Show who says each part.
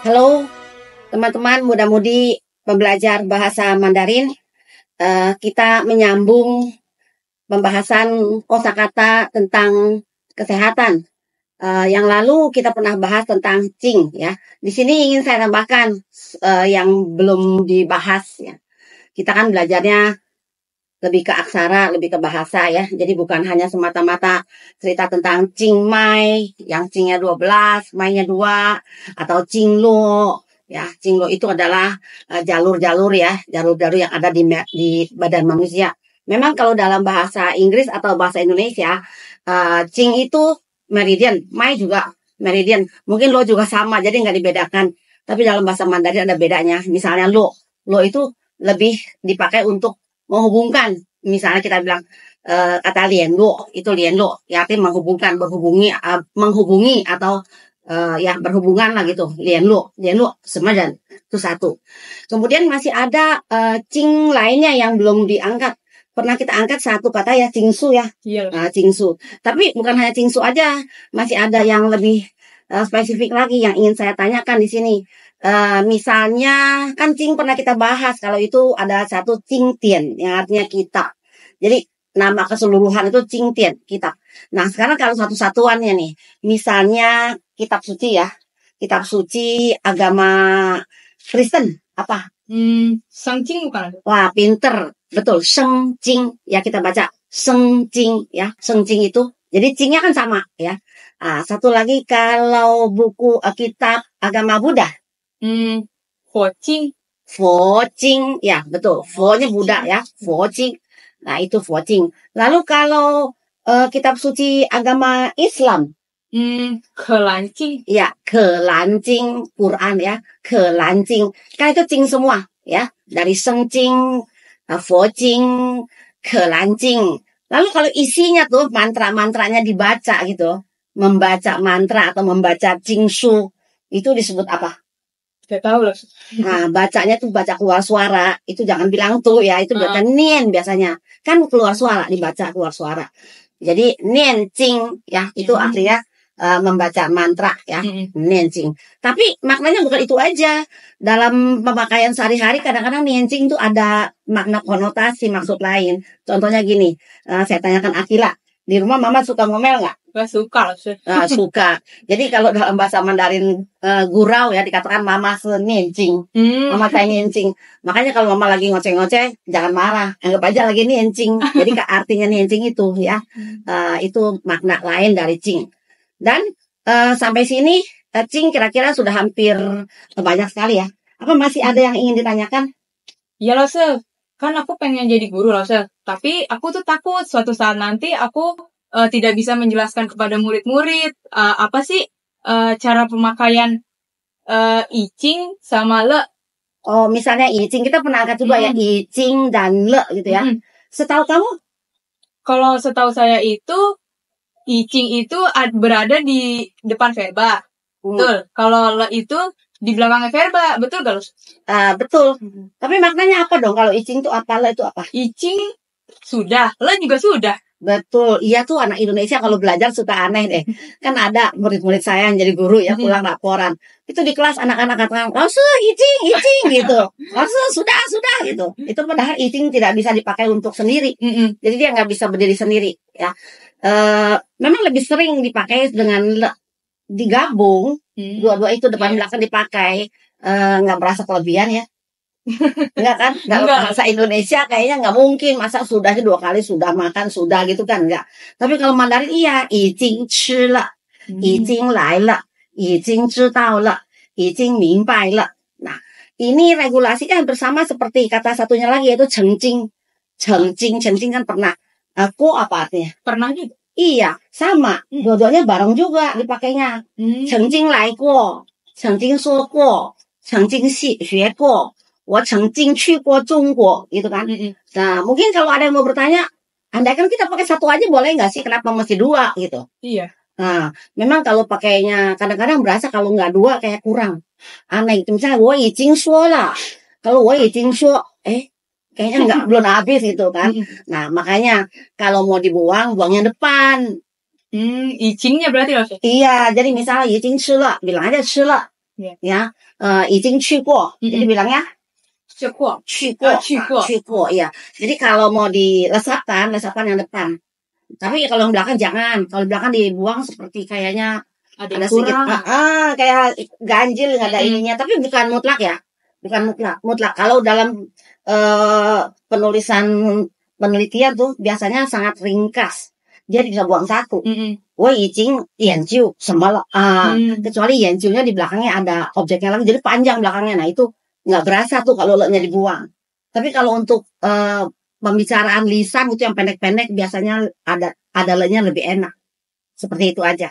Speaker 1: Halo teman-teman muda-mudi pembelajar bahasa Mandarin. Kita menyambung pembahasan kosakata tentang kesehatan. Yang lalu kita pernah bahas tentang cing ya. Di sini ingin saya tambahkan yang belum dibahas ya. Kita kan belajarnya lebih ke aksara, lebih ke bahasa ya. Jadi bukan hanya semata-mata cerita tentang cing mai, yang cingnya 12, mai-nya 2, atau cing lo. Ya, cing lo itu adalah jalur-jalur ya, jalur-jalur yang ada di badan manusia. Memang kalau dalam bahasa Inggris atau bahasa Indonesia, cing itu meridian, mai juga meridian. Mungkin lo juga sama, jadi nggak dibedakan. Tapi dalam bahasa Mandarin ada bedanya. Misalnya lo itu lebih dipakai untuk menghubungkan. Misalnya kita bilang kata lianluo, itu lianluo, ya artinya menghubungkan, menghubungi atau ya berhubungan lah gitu. Lianluo semedan itu satu. Kemudian masih ada cing lainnya yang belum diangkat. Pernah kita angkat satu kata ya, cingsu ya.
Speaker 2: Iya.
Speaker 1: Cingsu. Tapi bukan hanya cingsu aja, masih ada yang lebih spesifik lagi yang ingin saya tanyakan di sini. Misalnya kan cing pernah kita bahas kalau itu ada satu cing tian yang artinya kitab. Jadi nama keseluruhan itu cing tian kitab. Nah sekarang kalau satu-satuannya nih, misalnya kitab suci ya, kitab suci agama Kristen apa?
Speaker 2: Sangcing bukan?
Speaker 1: Wah pinter, betul. Sheng Jing ya kita baca Sheng Jing ya, Sheng Jing itu. Jadi cingnya kan sama ya. Satu lagi kalau buku kitab agama Buddha.
Speaker 2: Huojing.
Speaker 1: Fojing, ya betul. Fo-nya Buddha ya, Fojing. Nah itu Fojing. Lalu kalau kitab suci agama Islam,
Speaker 2: Kelancing.
Speaker 1: ya Kelancing Quran ya, Kelancing. Kan itu cing semua ya, dari Sengjing, Fojing, Kelancing. Lalu kalau isinya tuh mantra-mantranya dibaca gitu, membaca mantra atau membaca cingsu, itu disebut apa?
Speaker 2: Tidak tahu lah.
Speaker 1: Nah, bacanya tuh baca keluar suara. Itu jangan bilang tuh ya, itu baca nien biasanya. Kan keluar suara, dibaca keluar suara. Jadi nien cing ya, itu artinya membaca mantra ya, nien cing. Tapi maknanya bukan itu aja. Dalam pemakaian sehari-hari kadang-kadang nien cing itu ada makna konotasi, maksud lain. Contohnya gini, saya tanyakan Akila, di rumah mama suka ngomel nggak?
Speaker 2: Gak suka lah sih.
Speaker 1: Suka. Jadi kalau dalam bahasa Mandarin gurau ya dikatakan mama seniencing. Mama saya niencing. Makanya kalau mama lagi ngoceh-ngoceh jangan marah. Anggap aja lagi niencing. Jadi artinya niencing itu ya. Itu makna lain dari cing. Dan sampai sini cing kira-kira sudah hampir banyak sekali ya. Apa masih ada yang ingin ditanyakan?
Speaker 2: Iya lah sih. Kan aku pengen jadi guru lah sih. Tapi aku tuh takut suatu saat nanti aku tidak bisa menjelaskan kepada murid-murid apa sih cara pemakaian icing sama le.
Speaker 1: Oh, misalnya icing kita pernah angkat juga ya, icing dan le gitu ya. Setahu kamu?
Speaker 2: Kalau setahu saya itu icing itu berada di depan verba. Betul. Kalau le itu di belakangnya verba. Betul gak lu?
Speaker 1: Betul. Tapi maknanya apa dong? Kalau icing itu apa? Le itu apa?
Speaker 2: Icing sudah, le juga sudah.
Speaker 1: Betul, iya tuh anak Indonesia kalau belajar suka aneh deh. Kan ada murid-murid saya yang jadi guru ya pulang laporan. Itu di kelas anak-anak katakan, "Langsung icing gitu." Langsung sudah gitu. Itu padahal icing tidak bisa dipakai untuk sendiri. Jadi dia nggak bisa berdiri sendiri ya. Memang lebih sering dipakai dengan digabung, dua-dua itu depan belakang dipakai. Nggak merasa kelebihan ya. Enggak kan? Kalau bahasa Indonesia kayaknya nggak mungkin. Masa sudah 2 kali sudah makan, sudah gitu kan? Enggak. Tapi kalau Mandarin iya. 已经吃了已经来了已经知道了已经明白了 Nah, ini regulasinya hampir sama seperti kata satunya lagi yaitu cengcing. Cengcing kan pernah. Ko apa artinya?
Speaker 2: Pernah juga.
Speaker 1: Iya, sama. Dua-duanya bareng juga dipakainya. Cengcing lai ko, cengcing suo ko, cengcing xue ko. 我曾经去过中国 gitu kan. Nah, mungkin kalau ada yang mau bertanya, andaikan kita pakai satu aja boleh nggak sih? Kenapa mesti 2 gitu?
Speaker 2: Iya.
Speaker 1: Nah, memang kalau pakainya kadang-kadang berasa kalau nggak 2 kayak kurang. Aneh gitu. Misalnya 我已经说了. Kalau 我已经说, kayaknya nggak belum habis gitu kan. Nah, makanya kalau mau dibuang, buangnya depan.
Speaker 2: Icingnya berarti loh.
Speaker 1: Iya, jadi misalnya 已经吃了, bilang aja 吃了.
Speaker 2: Iya.
Speaker 1: Ya, 已经去过. Jadi bilangnya
Speaker 2: 去过，
Speaker 1: 去过，去过, ya. Jadi kalau mau dilesapkan yang depan. Tapi kalau yang belakang jangan. Kalau belakang dibuang seperti kayaknya
Speaker 2: ada
Speaker 1: ada
Speaker 2: yang
Speaker 1: sedikit,
Speaker 2: kurang.
Speaker 1: kayak ganjil, nggak ada ininya. Tapi bukan mutlak ya, bukan mutlak. Kalau dalam penulisan penelitian tuh biasanya sangat ringkas. Dia bisa buang satu. 我已经研究什么了 kecuali 研究nya di belakangnya ada objeknya lagi, jadi panjang belakangnya. Nah itu nggak berasa tuh kalau le-nya dibuang. Tapi kalau untuk pembicaraan lisan itu yang pendek-pendek biasanya ada le-nya lebih enak. Seperti itu aja.